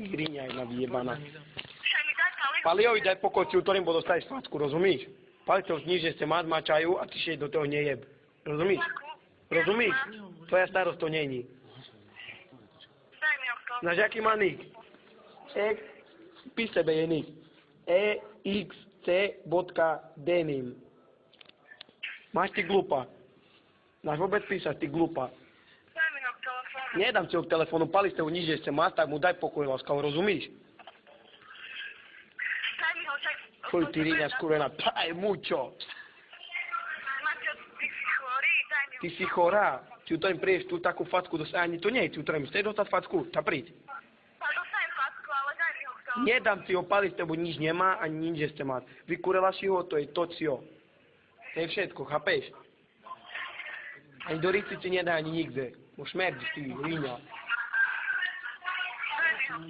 Griňa jedna vyjebaná. Paliovi daj pokoj, si ktorým bol dostaneš facku, rozumíš? Palcov zniž, že ste mačajú a ty še do toho nejeb. Rozumíš? Rozumíš? Tvoja starosť to není. Znaš, aký má nick? Píš sebe je nick. EXC.denim. Máš ty glupa. Máš vôbec písať, ty glupa. Nedám si ho k telefónu, pali ste ho nič, že ste má, tak mu daj pokoj, láskavo, rozumíš? Daj mi ho, čak... Tvoj ty riňa skurvená, aj mučo. Mateo, ty si chorý, daj mi ho. Ty si chorá. Ti utorím prídeš tú takú facku, ani to nie je, ti utorím, chceš dostať facku, tá príď. Dostajem facku, ale daj mi ho k telefónu. Nedám si ho, pali s tebou nič nemá, ani nič, že ste má. Vykurela si ho, to je tocio. To je všetko, chápeš? Ani do rici ti nedá, ani nikde. Už smerdíš, ty riňa.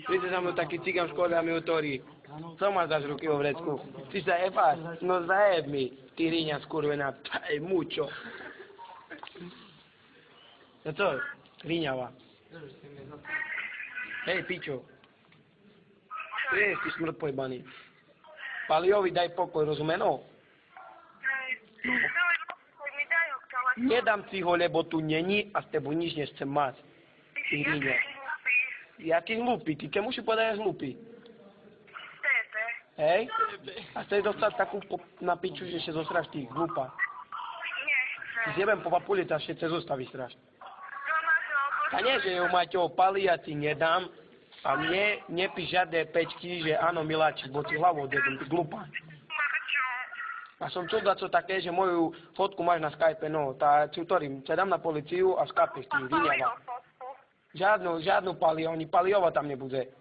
Víte za mnou taký cigán v škole a mi hovorí, co máš dáš ruky vo vrecku? Ty sa jebáš? No zajeb mi, ty riňa skurvená, taj mučo. No co, riňava? Hej, pičo. Ty smrt pojebaný. Paliovi daj pokoj, rozumeno? Nedám si ho, lebo tu není a s tebou nič nechcem mať. Ty riňa. Jaký hlupý? Ty keď musí povedať, že hlupý? Tebe. Hej? A chceš dostať takú na piču, že sa zosraš ty, hlúpa. Nechcem. Zjebem po papulica, že sa zostaví straš. No máš ho, A nie, že ju Maťo opali, ja ti nedám. A mne nepíš žiadne pečky, že áno, miláčik, bo ti hlavu odjedem, ty glupá. Maťo. A som čuda, co také, že moju fotku máš na Skype, no, tá, čo ktorým, sa dám na policiu a skapeš ty, vyňava. Žiadnu pali, oni paliova tam nebude.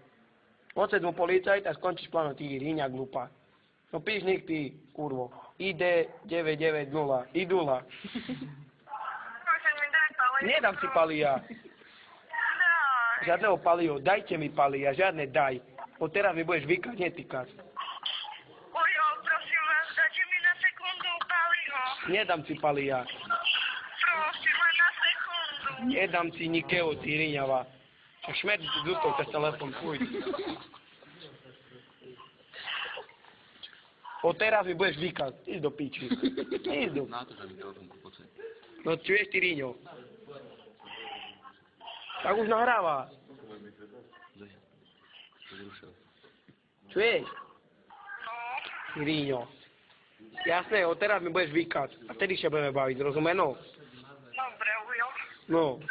Odsed mu policajt a skončíš plano, ty riňa glupá. No píš nik ty, kurvo. ID 990, idula. Môže mi dať palio. Nedám si palia. Daj. Žiadneho palio, dajte mi palia, žiadne daj. Od teraz mi budeš vykať, netýkať. Ojo, prosím vás, dajte mi na sekundu palio. Nedám si palia. Prosím, len na sekundu. Nedám si nikého, ty riňava. Čo šmerdí si zústov, cez telefon, fuj. Od teraz mi budeš vykať, ísť do piči. Ísť do... No čuješ ty riňo? Tak už nahráva. Čuješ? Ty riňo. Jasné, od teraz mi budeš vykať. A vtedy sa budeme baviť, rozumeno? Dobre, ujo. No.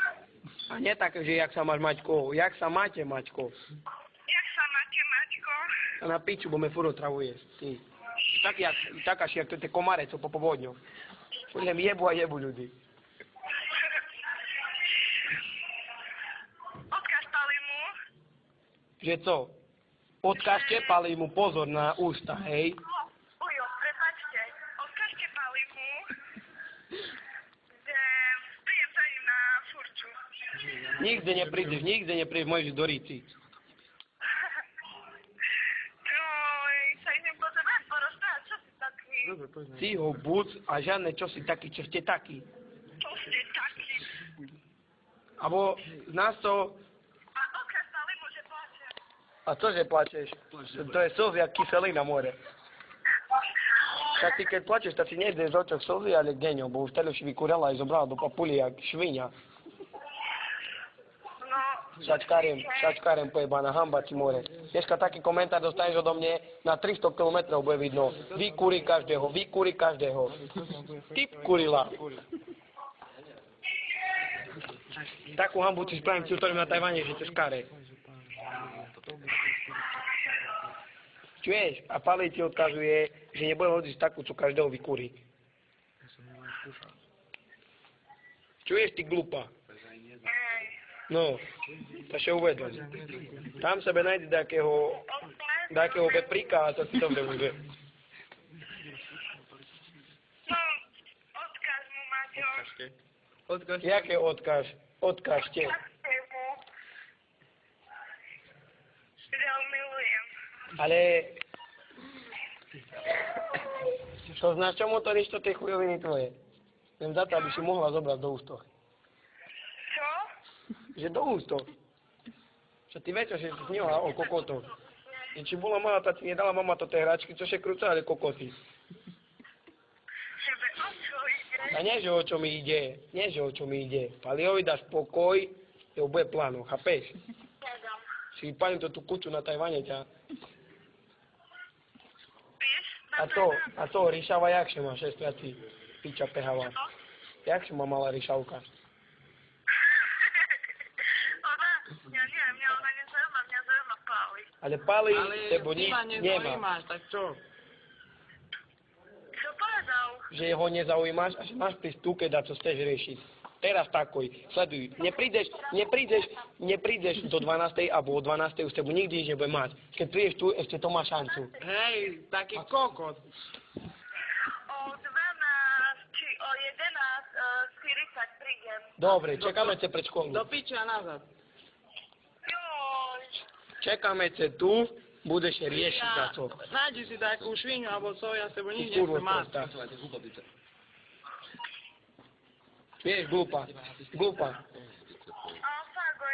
A nie tak, že jak sa máš Maťko. Jak sa máte, Maťko? Jak sa máte, Maťko? A na piču, bo me furt otravuješ. Ty. Tak až jak to tie komare, co po povodňu. Budem jebu a jebu ľudí. Odkáž pali mu. Že co? Odkážte, palí mu pozor na ústa, hej? Ujo, prepáčte. Odkážte pali mu. Že príjem za ním na furču. Nikde neprídeš, môžeš ísť do Ríci. Sa idem po tebe porozprávať, čo si taký? Ty ho buc a žiadne čo si taký, čo ste taký. Čo ste taký? Abo z nás to... A odkáž pali mu, že plačem. A cože plačeš? To je slzy jak kyselý na more. Tak ty keď plačeš, tak si nejde z očok slzy, ale genio, bo už tele už vykurela aj zobrala do papuli jak švinia. No. Šačkárem pojebaná, hamba ti more. Dneska taký komentár dostaneš odo mne, na 300 km bude vidno. Vykúri každého. Typ kurila. Takú hambu ti spravím ktorým na Tajvane, že to škáre. Čuješ? A Pali ti odkazuje, že nebude hodiť takú, co každého vykúri. Čuješ, ty glupa? No, to sa uvedom. Tam sebe nájde takého veprika a to si dobre bude. No, odkáž mu, Maťo. Jaké odkáž? Odkážte. Odkážte mu. Že ho milujem. Ale... Čo znáš, čomu to niečo tej chujoviny tvoje? Len za to, aby si mohla zobrať do ústoch. Čo? Že do ústoch. Čo ty vieš, že si snila o kokotoch. I či bola malá, tá ti nedala mama to tie hračky, čo še krúcali kokoty. Tebe o čo ide? A nie, že o čo mi ide. Nie, že o čo mi ide. Paliovi dáš pokoj, to bude plánu, chápeš? Nedám. Si vypalím to tú kuču na Tajvane ťa. Spíš? A to, ríšava, jak še má, šestriaci, piča pehava. Jak še má malá ríšavka? Ja neviem, mňa ona nezaujíma, mňa zaujíma Pali. Ale Pali, Ale tebo ty ma nemá. nezaujímaš, tak čo? Čo povedal? Že ho nezaujímaš a že máš prísť tu, keď čo chceš riešiť. Teraz takoj, sleduj, neprídeš do 12. alebo o 12. už tebu nikdy nič nebude mať. Keď prídeš tu, ešte to má šancu. Hej, taký kokot. O 12 či o 11:40 prídem. Dobre, čakáme te pred školu. Do piča nazad. Joj. Čakáme te tu, budeš riešiť za to. Nájdi si takú šviňu, alebo co, ja s tebou nič Kurvo nechcem mať. prosta. Vieš, glúpa. A fakt o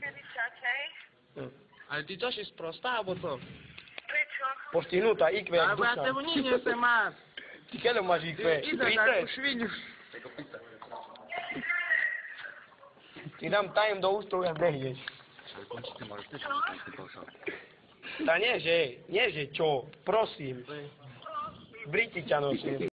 11:40, hej? Ale ty čo si sprostá, alebo co? Prečo? Postihnutá, IQ, jak Alebo ja s duša. tebou nič nechcem mať. Ty keľo máš IQ? Ty za takú 30? šviňu. Ti dám tajem do ústov, jak behneš. Tá nie, že čo, prosím. Briti ťa nosím.